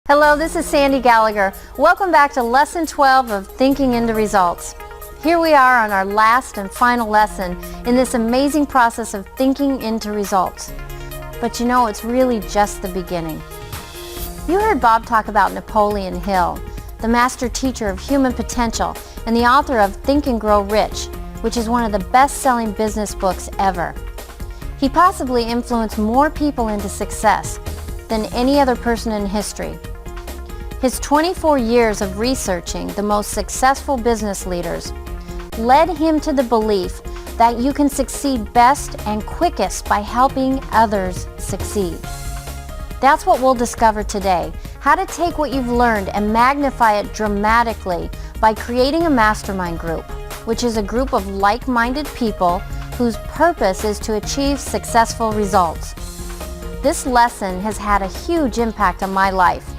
Hello, this is Sandy Gallagher. Welcome back to Lesson 12 of Thinking into Results. Here we are on our last and final lesson in this amazing process of thinking into results. But you know, it's really just the beginning. You heard Bob talk about Napoleon Hill, the master teacher of human potential and the author of Think and Grow Rich, which is one of the best-selling business books ever. He possibly influenced more people into success than any other person in history. His 24 years of researching the most successful business leaders led him to the belief that you can succeed best and quickest by helping others succeed. That's what we'll discover today, how to take what you've learned and magnify it dramatically by creating a mastermind group, which is a group of like-minded people whose purpose is to achieve successful results. This lesson has had a huge impact on my life.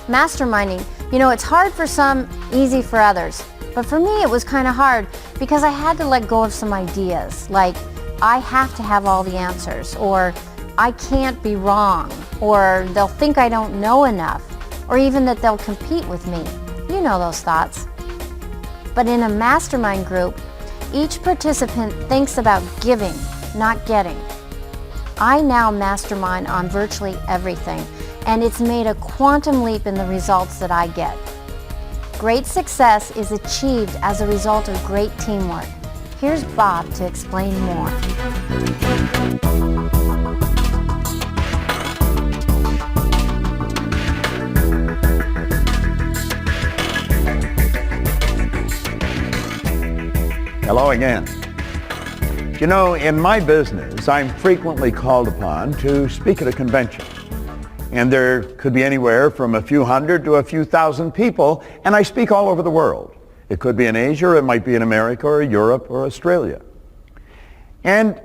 Masterminding, you know, it's hard for some, easy for others. But for me, it was kind of hard because I had to let go of some ideas, like I have to have all the answers, or I can't be wrong, or they'll think I don't know enough, or even that they'll compete with me. You know those thoughts. But in a mastermind group, each participant thinks about giving, not getting. I now mastermind on virtually everything, and it's made a quantum leap in the results that I get. Great success is achieved as a result of great teamwork. Here's Bob to explain more. Hello again. You know, in my business, I'm frequently called upon to speak at a convention. And there could be anywhere from a few hundred to a few thousand people, and I speak all over the world. It could be in Asia, or it might be in America, or Europe, or Australia. And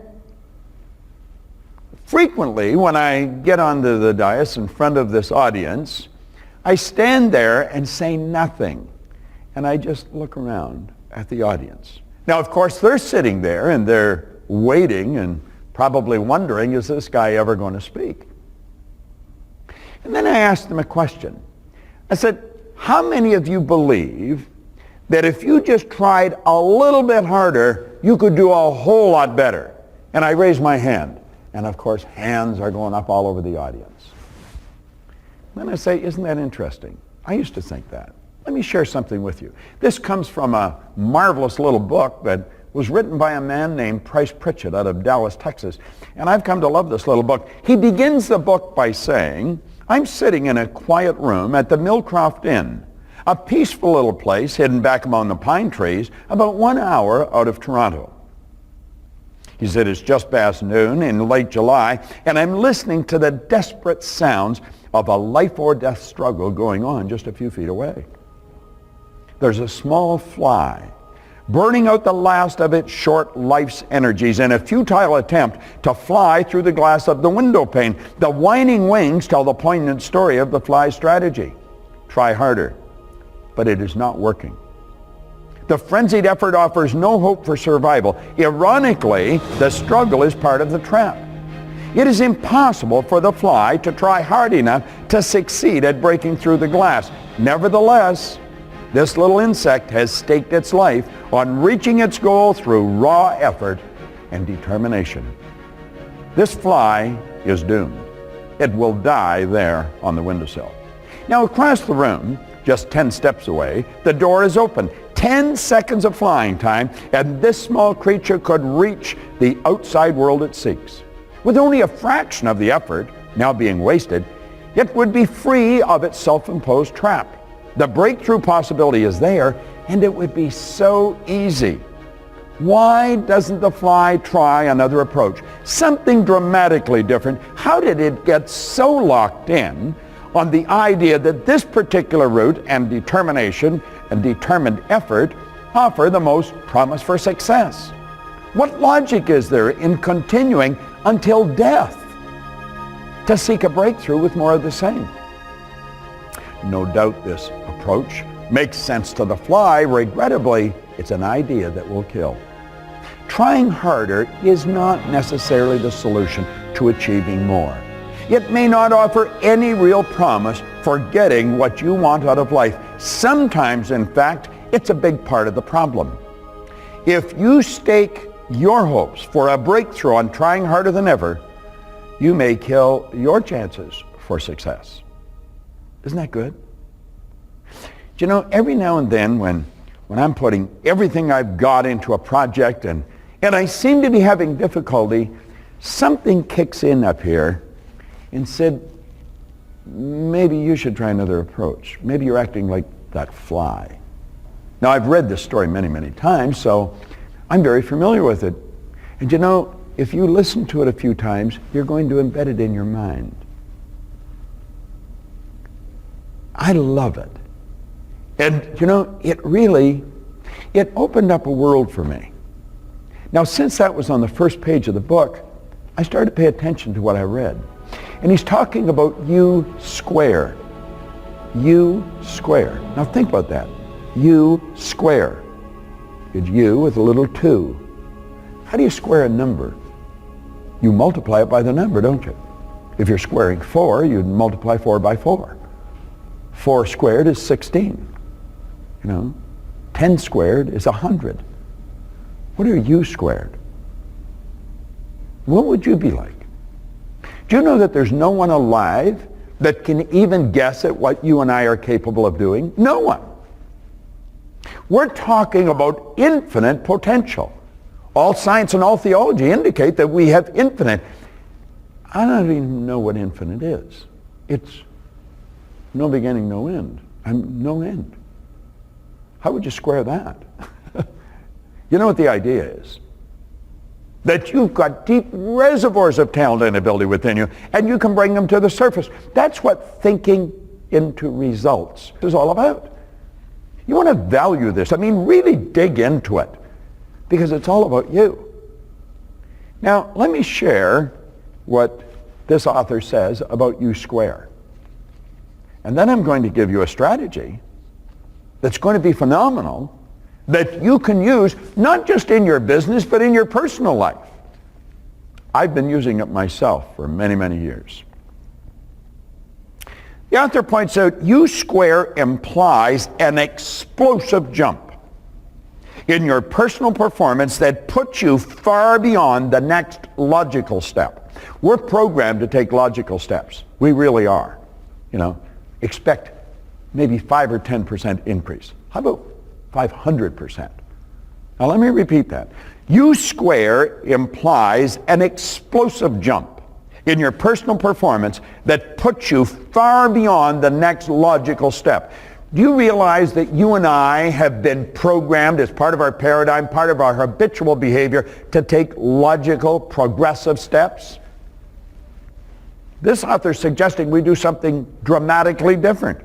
frequently, when I get onto the dais in front of this audience, I stand there and say nothing. And I just look around at the audience. Now, of course, they're sitting there, and they're waiting and probably wondering, is this guy ever going to speak? And then I asked them a question. I said, how many of you believe that if you just tried a little bit harder, you could do a whole lot better? And I raised my hand. And of course, hands are going up all over the audience. Then I say, isn't that interesting? I used to think that. Let me share something with you. This comes from a marvelous little book that was written by a man named Price Pritchett out of Dallas, Texas. And I've come to love this little book. He begins the book by saying, I'm sitting in a quiet room at the Millcroft Inn, a peaceful little place hidden back among the pine trees about 1 hour out of Toronto. He said, it's just past noon in late July, and I'm listening to the desperate sounds of a life or death struggle going on just a few feet away. There's a small fly burning out the last of its short life's energies in a futile attempt to fly through the glass of the window pane. The whining wings tell the poignant story of the fly's strategy. Try harder, but it is not working. The frenzied effort offers no hope for survival. Ironically, the struggle is part of the trap. It is impossible for the fly to try hard enough to succeed at breaking through the glass. Nevertheless, this little insect has staked its life on reaching its goal through raw effort and determination. This fly is doomed. It will die there on the windowsill. Now across the room, just 10 steps away, the door is open. 10 seconds of flying time, and this small creature could reach the outside world it seeks. With only a fraction of the effort now being wasted, it would be free of its self-imposed trap. The breakthrough possibility is there, and it would be so easy. Why doesn't the fly try another approach? Something dramatically different. How did it get so locked in on the idea that this particular route and determination and determined effort offer the most promise for success? What logic is there in continuing until death to seek a breakthrough with more of the same? No doubt this approach makes sense to the fly. Regrettably, it's an idea that will kill. Trying harder is not necessarily the solution to achieving more. It may not offer any real promise for getting what you want out of life. Sometimes, in fact, it's a big part of the problem. If you stake your hopes for a breakthrough on trying harder than ever, you may kill your chances for success. Isn't that good? Do you know, every now and then when I'm putting everything I've got into a project and I seem to be having difficulty, something kicks in up here and said, maybe you should try another approach. Maybe you're acting like that fly. Now, I've read this story many, many times, so I'm very familiar with it. And you know, if you listen to it a few times, you're going to embed it in your mind. I love it. And you know, it opened up a world for me. Now, since that was on the first page of the book, I started to pay attention to what I read. And he's talking about U square. U square. Now think about that. U square. It's U with a little 2. How do you square a number? You multiply it by the number, don't you? If you're squaring 4, you'd multiply 4 by 4. 4 squared is 16. You know, 10 squared is 100. What are U squared? What would you be like? Do you know that there's no one alive that can even guess at what you and I are capable of doing? No one. We're talking about infinite potential. All science and all theology indicate that we have infinite. I don't even know what infinite is. It's no beginning, no end. No end. How would you square that? You know what the idea is? That you've got deep reservoirs of talent and ability within you, and you can bring them to the surface. That's what thinking into results is all about. You want to value this. I mean, really dig into it, because it's all about you. Now, let me share what this author says about U square. And then I'm going to give you a strategy that's going to be phenomenal, that you can use not just in your business, but in your personal life. I've been using it myself for many, many years. The author points out U square implies an explosive jump in your personal performance that puts you far beyond the next logical step. We're programmed to take logical steps. We really are. You know, expect maybe 5 or 10% increase. How about 500%? Now let me repeat that. U square implies an explosive jump in your personal performance that puts you far beyond the next logical step. Do you realize that you and I have been programmed as part of our paradigm, part of our habitual behavior, to take logical, progressive steps? This author is suggesting we do something dramatically different.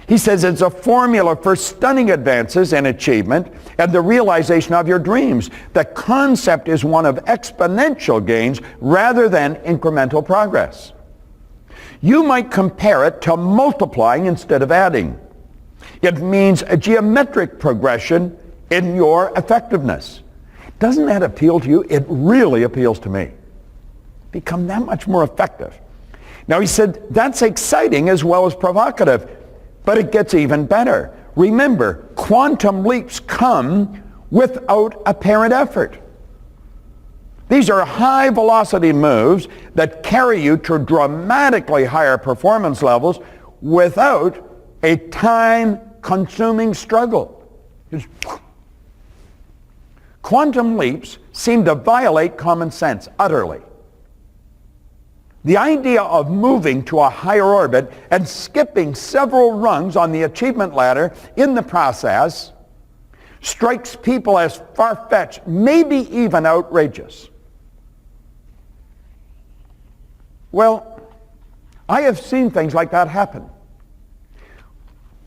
He says it's a formula for stunning advances in achievement and the realization of your dreams. The concept is one of exponential gains rather than incremental progress. You might compare it to multiplying instead of adding. It means a geometric progression in your effectiveness. Doesn't that appeal to you? It really appeals to me. Become that much more effective. Now he said that's exciting as well as provocative. But it gets even better. Remember, quantum leaps come without apparent effort. These are high velocity moves that carry you to dramatically higher performance levels without a time-consuming struggle. Quantum leaps seem to violate common sense utterly. The idea of moving to a higher orbit and skipping several rungs on the achievement ladder in the process strikes people as far-fetched, maybe even outrageous. Well, I have seen things like that happen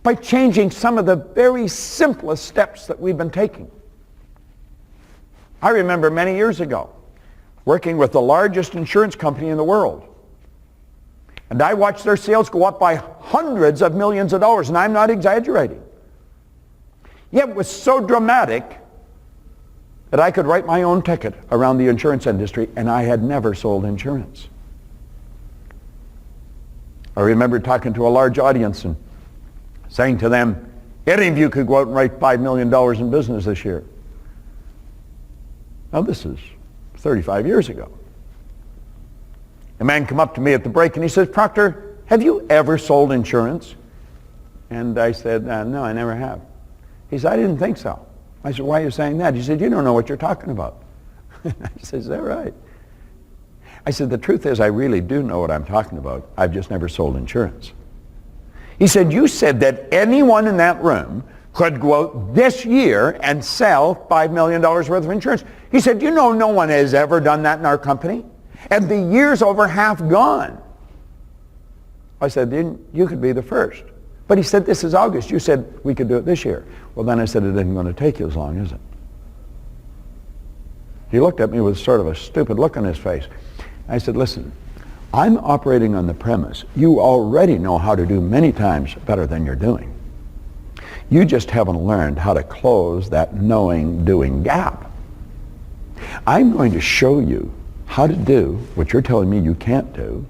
by changing some of the very simplest steps that we've been taking. I remember many years ago working with the largest insurance company in the world. And I watched their sales go up by hundreds of millions of dollars, and I'm not exaggerating. Yet it was so dramatic that I could write my own ticket around the insurance industry, and I had never sold insurance. I remember talking to a large audience and saying to them, any of you could go out and write $5 million in business this year. Now this is 35 years ago. A man came up to me at the break and he says, Proctor, have you ever sold insurance? And I said, no, I never have. He said, I didn't think so. I said, why are you saying that? He said, you don't know what you're talking about. I said, is that right? I said, the truth is I really do know what I'm talking about. I've just never sold insurance. He said, you said that anyone in that room could go out this year and sell $5 million worth of insurance. He said, you know, no one has ever done that in our company. And the year's over half gone. I said, then you could be the first. But he said, this is August. You said we could do it this year. Well, then I said, it isn't going to take you as long, is it? He looked at me with sort of a stupid look on his face. I said, listen, I'm operating on the premise you already know how to do many times better than you're doing. You just haven't learned how to close that knowing-doing gap. I'm going to show you how to do what you're telling me you can't do,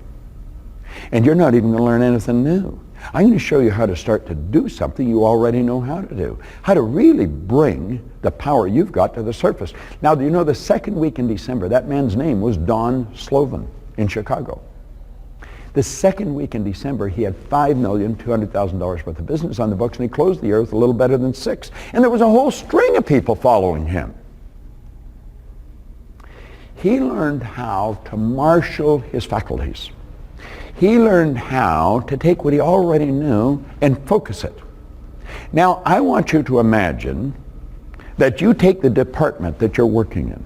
and you're not even going to learn anything new. I'm going to show you how to start to do something you already know how to do, how to really bring the power you've got to the surface. Now, do you know the second week in December, that man's name was Don Slovan in Chicago. The second week in December, he had $5,200,000 worth of business on the books, and he closed the year with a little better than $6 million. And there was a whole string of people following him. He learned how to marshal his faculties. He learned how to take what he already knew and focus it. Now, I want you to imagine that you take the department that you're working in.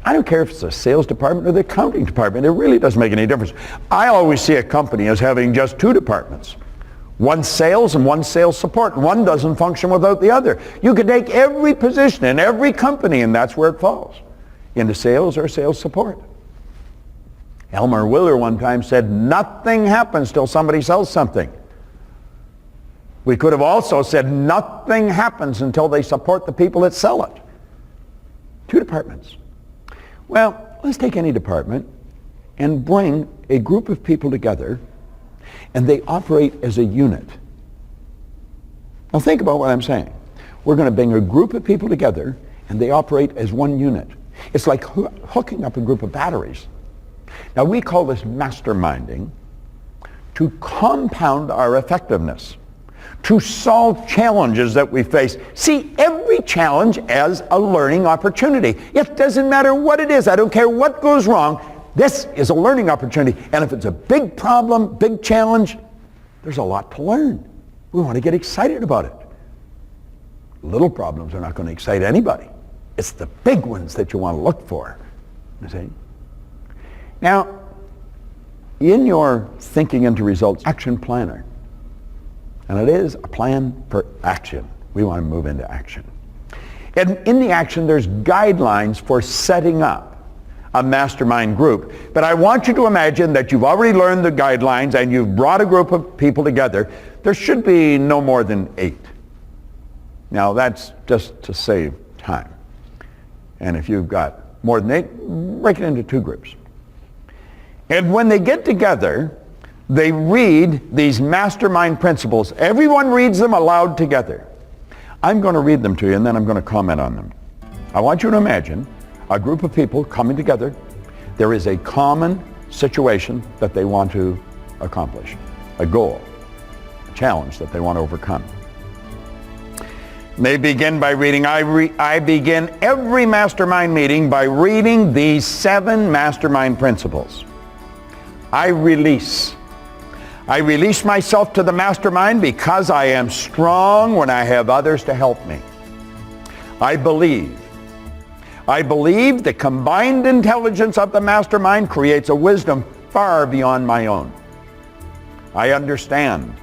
I don't care if it's the sales department or the accounting department. It really doesn't make any difference. I always see a company as having just two departments. One sales and one sales support. One doesn't function without the other. You could take every position in every company and that's where it falls, into sales or sales support. Elmer Willer one time said, nothing happens till somebody sells something. We could have also said, nothing happens until they support the people that sell it. Two departments. Well, let's take any department and bring a group of people together and they operate as a unit. Now think about what I'm saying. We're going to bring a group of people together and they operate as one unit. It's like hooking up a group of batteries. Now we call this masterminding to compound our effectiveness, to solve challenges that we face. See every challenge as a learning opportunity. It doesn't matter what it is. I don't care what goes wrong. This is a learning opportunity. And if it's a big problem, big challenge, there's a lot to learn. We want to get excited about it. Little problems are not going to excite anybody. It's the big ones that you want to look for. You see? Now, in your Thinking into Results action planner, and it is a plan for action. We want to move into action. And in the action, there's guidelines for setting up a mastermind group. But I want you to imagine that you've already learned the guidelines and you've brought a group of people together. There should be no more than 8. Now, that's just to save time. And if you've got more than 8, break it into 2 groups. And when they get together, they read these mastermind principles. Everyone reads them aloud together. I'm going to read them to you and then I'm going to comment on them. I want you to imagine a group of people coming together. There is a common situation that they want to accomplish, a goal, a challenge that they want to overcome. They begin by reading, I begin every mastermind meeting by reading these 7 mastermind principles. I release myself to the mastermind because I am strong when I have others to help me. I believe the combined intelligence of the mastermind creates a wisdom far beyond my own. I understand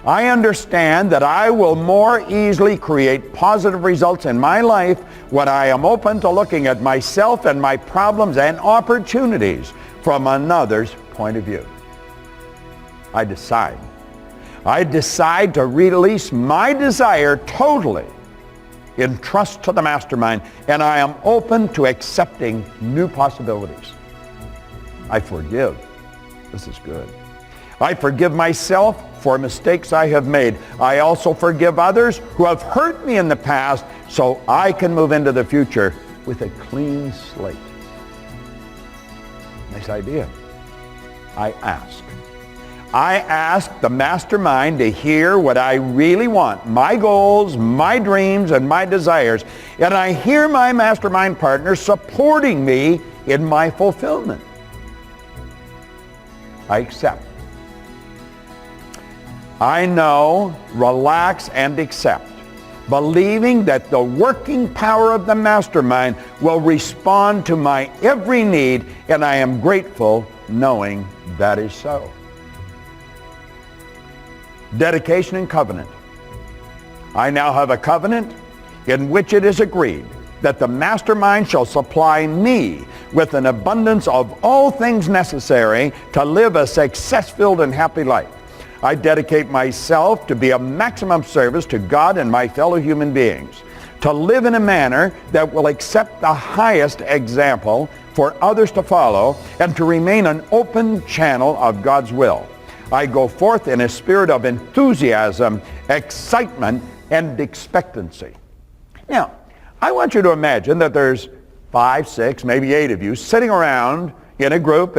that I will more easily create positive results in my life when I am open to looking at myself and my problems and opportunities from another's point of view. I decide to release my desire totally in trust to the mastermind, and I am open to accepting new possibilities. I forgive. This is good. I forgive myself for mistakes I have made. I also forgive others who have hurt me in the past so I can move into the future with a clean slate. Nice idea. I ask. I ask the mastermind to hear what I really want, my goals, my dreams, and my desires. And I hear my mastermind partner supporting me in my fulfillment. I accept. I know, relax, and accept, believing that the working power of the mastermind will respond to my every need, and I am grateful knowing that is so. Dedication and covenant. I now have a covenant in which it is agreed that the mastermind shall supply me with an abundance of all things necessary to live a success-filled and happy life. I dedicate myself to be of maximum service to God and my fellow human beings, to live in a manner that will accept the highest example for others to follow, and to remain an open channel of God's will. I go forth in a spirit of enthusiasm, excitement, and expectancy. Now, I want you to imagine that there's 5, 6, maybe 8 of you sitting around in a group.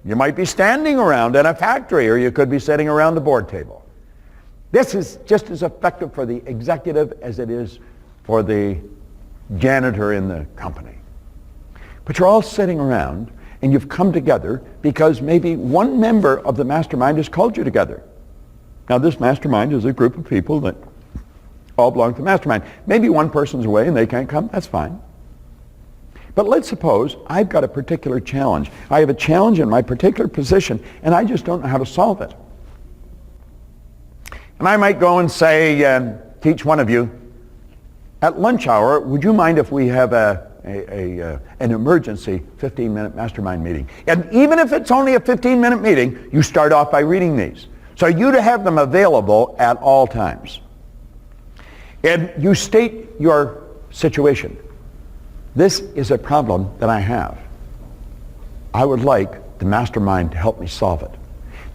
You might be standing around in a factory, or you could be sitting around the board table. This is just as effective for the executive as it is for the janitor in the company. But you're all sitting around, and you've come together because maybe one member of the mastermind has called you together. Now, this mastermind is a group of people that all belong to the mastermind. Maybe one person's away and they can't come. That's fine. But let's suppose I've got a particular challenge. I have a challenge in my particular position, and I just don't know how to solve it. And I might go and say to each one of you, at lunch hour, would you mind if we have an emergency 15-minute mastermind meeting? And even if it's only a 15-minute meeting, you start off by reading these. So you to have them available at all times. And you state your situation. This is a problem that I have. I would like the mastermind to help me solve it.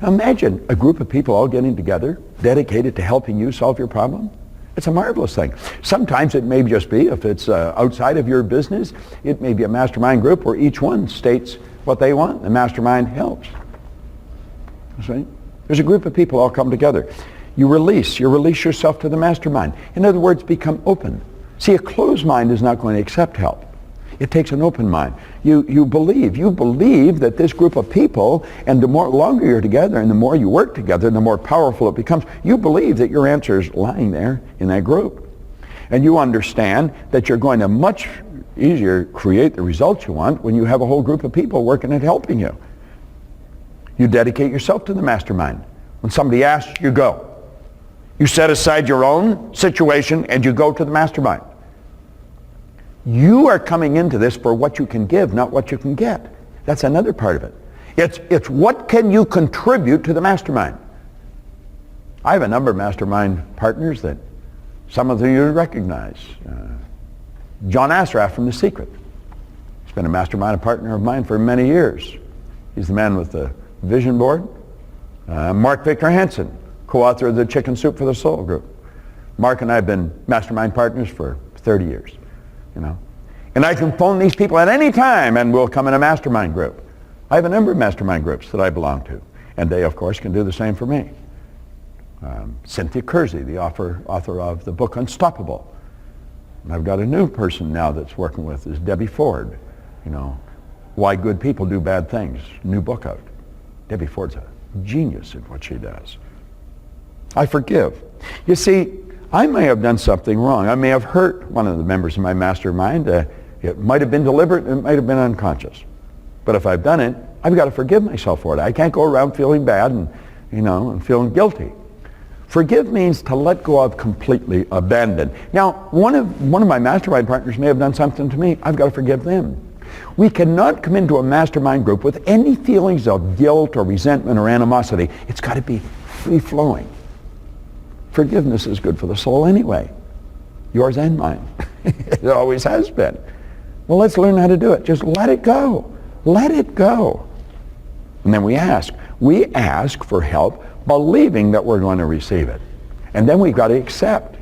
Now imagine a group of people all getting together, dedicated to helping you solve your problem. It's a marvelous thing. Sometimes it may just be, if it's outside of your business, it may be a mastermind group where each one states what they want. The mastermind helps. See? There's a group of people all come together. You release yourself to the mastermind. In other words, become open. See, a closed mind is not going to accept help. It takes an open mind. You believe that this group of people, and the longer you're together and the more you work together, the more powerful it becomes. You believe that your answer is lying there in that group. And you understand that you're going to much easier create the results you want when you have a whole group of people working at helping you. You dedicate yourself to the mastermind. When somebody asks, you go. You set aside your own situation and you go to the mastermind. You are coming into this for what you can give, not what you can get. That's another part of it. It's what can you contribute to the mastermind. I have a number of mastermind partners that some of you recognize. John Asraf from The Secret. He's been a mastermind partner of mine for many years. He's the man with the vision board. Mark Victor Hansen, co-author of the Chicken Soup for the Soul group. Mark and I have been mastermind partners for 30 years. And I can phone these people at any time and we'll come in a mastermind group. I have a number of mastermind groups that I belong to, and they of course can do the same for me. Cynthia Kersey, the author of the book Unstoppable. And I've got a new person now that's working with is Debbie Ford. Why Good People Do Bad Things, new book out. Debbie Ford's a genius in what she does. I forgive. You see, I may have done something wrong. I may have hurt one of the members of my mastermind. It might have been deliberate, it might have been unconscious. But if I've done it, I've got to forgive myself for it. I can't go around feeling bad and feeling guilty. Forgive means to let go of, completely abandon. Now, one of my mastermind partners may have done something to me. I've got to forgive them. We cannot come into a mastermind group with any feelings of guilt or resentment or animosity. It's got to be free-flowing. Forgiveness is good for the soul anyway. Yours and mine. It always has been. Well, let's learn how to do it. Just let it go. Let it go. And then we ask, We ask for help believing that we're going to receive it. And then we've got to accept.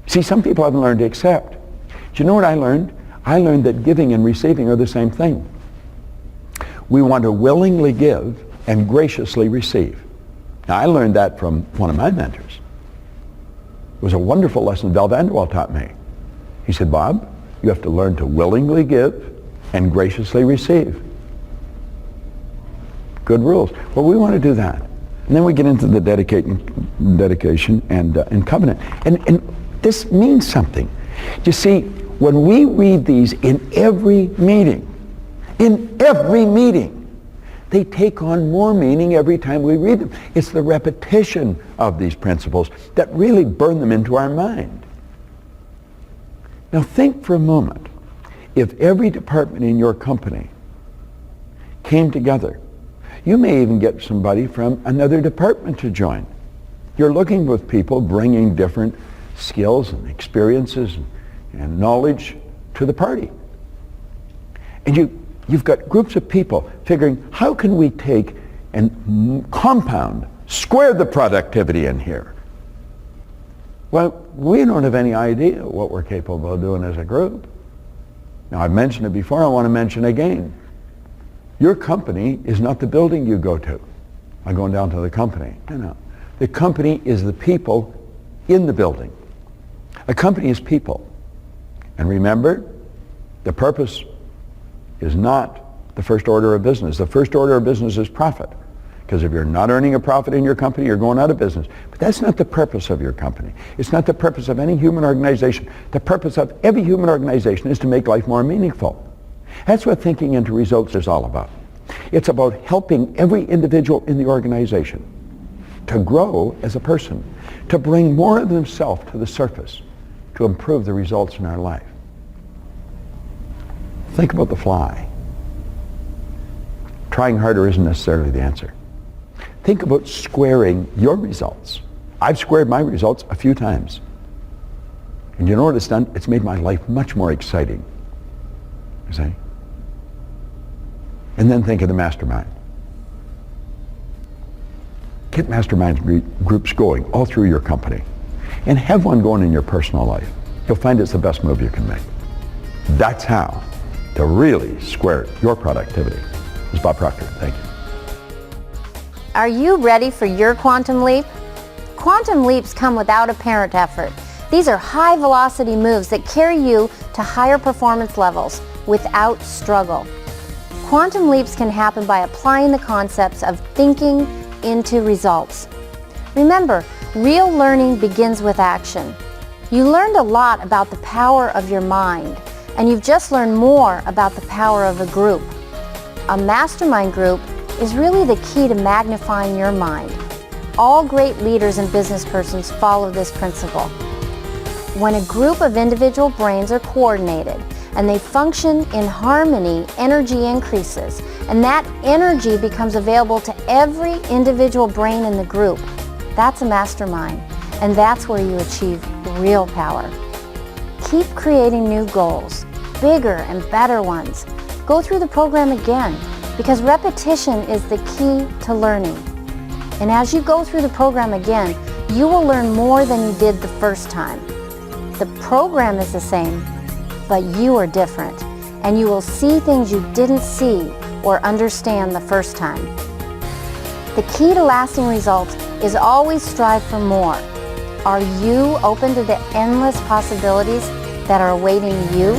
See, some people haven't learned to accept. Do you know what I learned? I learned that giving and receiving are the same thing. We want to willingly give and graciously receive. Now, I learned that from one of my mentors. It was a wonderful lesson Val Vanderwall taught me. He said, Bob, you have to learn to willingly give and graciously receive. Good rules. Well, we want to do that. And then we get into the dedication and covenant. And this means something. You see, when we read these in every meeting, they take on more meaning every time we read them. It's the repetition of these principles that really burn them into our mind. Now think for a moment. If every department in your company came together, you may even get somebody from another department to join. You're looking with people bringing different skills and experiences and knowledge to the party. And you've got groups of people figuring, how can we take and compound, square the productivity in here? Well, we don't have any idea what we're capable of doing as a group. Now, I've mentioned it before, I want to mention again. Your company is not the building you go to. I'm going down to the company. No. The company is the people in the building. A company is people. And remember, the purpose is not the first order of business. The first order of business is profit. Because if you're not earning a profit in your company, you're going out of business. But that's not the purpose of your company. It's not the purpose of any human organization. The purpose of every human organization is to make life more meaningful. That's what thinking into results is all about. It's about helping every individual in the organization to grow as a person, to bring more of themselves to the surface, to improve the results in our life. Think about the fly. Trying harder isn't necessarily the answer. Think about squaring your results. I've squared my results a few times. And you know what it's done? It's made my life much more exciting. You see? And then think of the mastermind. Get mastermind groups going all through your company. And have one going in your personal life. You'll find it's the best move you can make. That's how to really square your productivity. This is Bob Proctor. Thank you. Are you ready for your quantum leap? Quantum leaps come without apparent effort. These are high-velocity moves that carry you to higher performance levels without struggle. Quantum leaps can happen by applying the concepts of thinking into results. Remember, real learning begins with action. You learned a lot about the power of your mind, and you've just learned more about the power of a group. A mastermind group is really the key to magnifying your mind. All great leaders and business persons follow this principle. When a group of individual brains are coordinated and they function in harmony, energy increases, and that energy becomes available to every individual brain in the group. That's a mastermind, and that's where you achieve real power. Keep creating new goals, bigger and better ones. Go through the program again, because repetition is the key to learning. And as you go through the program again, you will learn more than you did the first time. The program is the same, but you are different, and you will see things you didn't see or understand the first time. The key to lasting results is always strive for more. Are you open to the endless possibilities that are awaiting you?